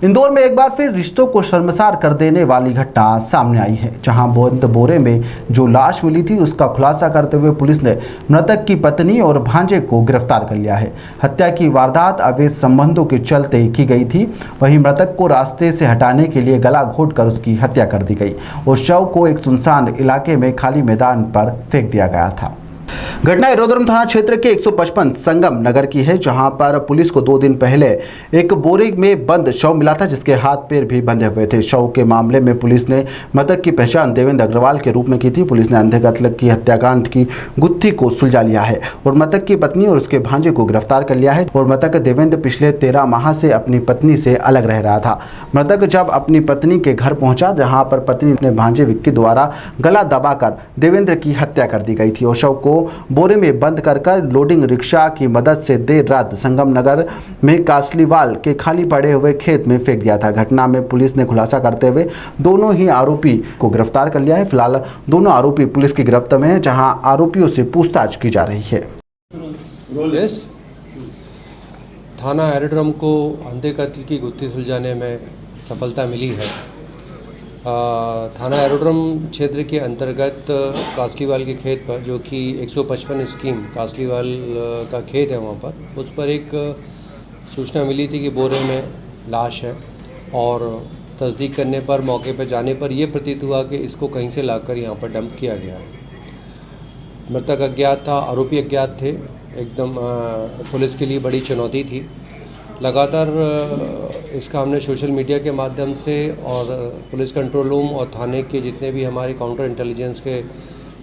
इंदौर में एक बार फिर रिश्तों को शर्मसार कर देने वाली घटना सामने आई है, जहां बंद बोरे में जो लाश मिली थी उसका खुलासा करते हुए पुलिस ने मृतक की पत्नी और भांजे को गिरफ्तार कर लिया है। हत्या की वारदात अवैध संबंधों के चलते की गई थी। वहीं मृतक को रास्ते से हटाने के लिए गला घोंटकर उसकी हत्या कर दी गई और शव को एक सुनसान इलाके में खाली मैदान पर फेंक दिया गया था। घटना एरोड्रम थाना क्षेत्र के 155 संगम नगर की है, जहां पर पुलिस को 2 दिन पहले एक बोरे में बंद शव मिला था, जिसके हाथ पैर भी बंधे हुए थे। शव के मामले में पुलिस ने मृतक की पहचान देवेंद्र अग्रवाल के रूप में की थी। पुलिस ने अंधे कत्ल की हत्याकांड की गुत्थी को सुलझा लिया है और मृतक की पत्नी और उसके भांजे को गिरफ्तार कर लिया है। और मृतक देवेंद्र पिछले 13 माह से अपनी पत्नी से अलग रह रहा था। मृतक जब अपनी पत्नी के घर पहुंचा, जहां पर पत्नी अपने भांजे विक्की द्वारा गला दबाकर देवेंद्र की हत्या कर दी गई थी और शव को बोरे में बंद कर लोडिंग रिक्शा की मदद से देर रात संगम नगर में कासलीवाल के खाली पड़े हुए खेत में फेंक दिया था। घटना में पुलिस ने खुलासा करते हुए दोनों ही आरोपी को गिरफ्तार कर लिया है। फिलहाल दोनों आरोपी पुलिस की गिरफ्त में हैं, जहां आरोपियों से पूछताछ की जा रही है। थाना एरोड्रम को अंधे कत्ल की गुत्थी सुलझाने में सफलता मिली है। थाना एरोड्रम क्षेत्र के अंतर्गत कासलीवाल के खेत पर, जो कि 155 स्कीम कासलीवाल का खेत है, वहाँ पर उस पर एक सूचना मिली थी कि बोरे में लाश है और तस्दीक करने पर, मौके पर जाने पर यह प्रतीत हुआ कि इसको कहीं से लाकर यहाँ पर डंप किया गया है। मृतक अज्ञात था, आरोपी अज्ञात थे। एकदम पुलिस के लिए बड़ी चुनौती थी। लगातार इसका हमने सोशल मीडिया के माध्यम से और पुलिस कंट्रोल रूम और थाने के जितने भी हमारे काउंटर इंटेलिजेंस के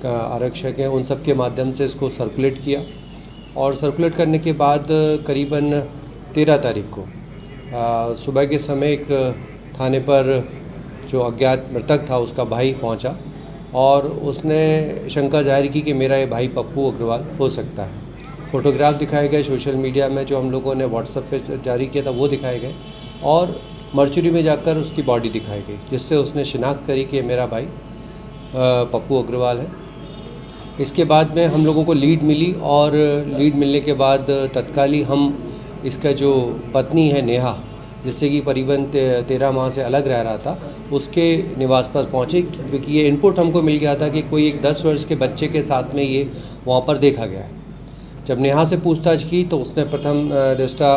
आरक्षक हैं, उन सब के माध्यम से इसको सर्कुलेट किया और सर्कुलेट करने के बाद करीबन 13 तारीख को सुबह के समय एक थाने पर जो अज्ञात मृतक था उसका भाई पहुंचा और उसने शंका जाहिर की कि मेरा ये भाई पप्पू अग्रवाल हो सकता है। फ़ोटोग्राफ दिखाए गए सोशल मीडिया में, जो हम लोगों ने व्हाट्सएप पे जारी किया था वो दिखाए गए और मर्चुरी में जाकर उसकी बॉडी दिखाई गई, जिससे उसने शिनाख्त करी कि मेरा भाई पप्पू अग्रवाल है। इसके बाद में हम लोगों को लीड मिली और लीड मिलने के बाद तत्काल ही हम इसका जो पत्नी है नेहा, जिससे कि करीबन 13 माह से अलग रह रहा था, उसके निवास पर पहुँचे, क्योंकि ये इनपुट हमको मिल गया था कि कोई एक 10 वर्ष के बच्चे के साथ में ये वहाँ पर देखा गया है। जब नेहा से पूछताछ की तो उसने प्रथम दृष्टा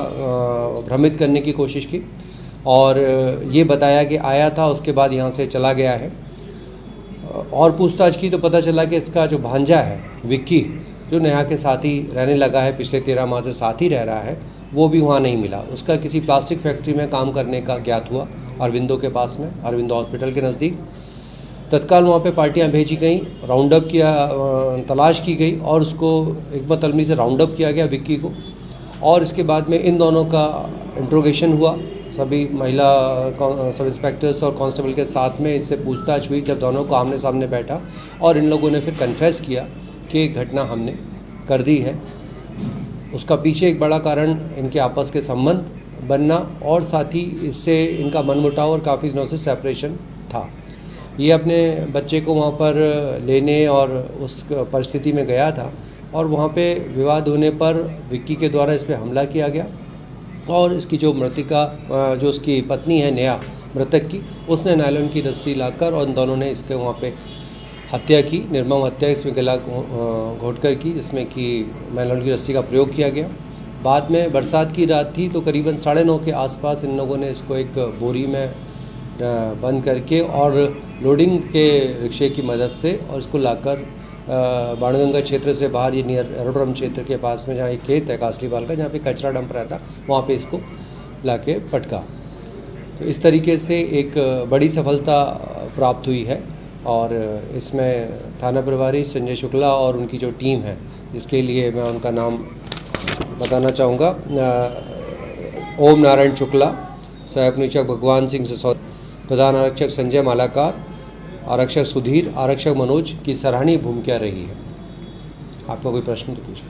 भ्रमित करने की कोशिश की और ये बताया कि आया था, उसके बाद यहाँ से चला गया है। और पूछताछ की तो पता चला कि इसका जो भांजा है विक्की, जो नेहा के साथ ही रहने लगा है, पिछले 13 माह से साथ ही रह रहा है, वो भी वहाँ नहीं मिला। उसका किसी प्लास्टिक फैक्ट्री में काम करने का ज्ञात हुआ, अरविंदो के पास में, अरविंदो हॉस्पिटल के नज़दीक। तत्काल वहाँ पे पार्टियाँ भेजी गई, राउंड अप किया, तलाश की गई और उसको हिकमत अलमी से राउंड अप किया गया विक्की को। और इसके बाद में इन दोनों का इंट्रोगेशन हुआ, सभी महिला सब इंस्पेक्टर्स और कांस्टेबल के साथ में इससे पूछताछ हुई, जब दोनों को आमने सामने बैठा और इन लोगों ने फिर कन्फेस किया कि घटना हमने कर दी है। उसका पीछे एक बड़ा कारण इनके आपस के संबंध बनना और साथ ही इससे इनका मनमुटाव और काफ़ी दिनों से सेपरेशन था। ये अपने बच्चे को वहाँ पर लेने और उस परिस्थिति में गया था और वहाँ पे विवाद होने पर विक्की के द्वारा इस पर हमला किया गया और इसकी जो मृतिका, जो उसकी पत्नी है नेहा मृतक की, उसने नायलॉन की रस्सी लाकर और इन दोनों ने इसके वहाँ पे हत्या की, निर्मम हत्या इसमें गला घोंटकर की, जिसमें कि नायलॉन की रस्सी का प्रयोग किया गया। बाद में बरसात की रात थी तो करीबन 9:30 के आसपास इन लोगों ने इसको एक बोरी में बंद करके और लोडिंग के रिक्शे की मदद से और इसको लाकर बाणगंगा क्षेत्र से बाहर, ये नियर एरोड्रम क्षेत्र के पास में जहाँ एक खेत है कासलीवाल का, जहाँ पे कचरा डंप रहता, वहाँ पे इसको लाके पटका। तो इस तरीके से एक बड़ी सफलता प्राप्त हुई है और इसमें थाना प्रभारी संजय शुक्ला और उनकी जो टीम है, जिसके लिए मैं उनका नाम बताना चाहूँगा, ओम नारायण शुक्ला, सहायक निरीक्षक भगवान सिंह सिसोदिया, प्रधान आरक्षक संजय मालाकार, आरक्षक सुधीर, आरक्षक मनोज की सराहनीय भूमिका रही है। आपका कोई प्रश्न तो पूछें।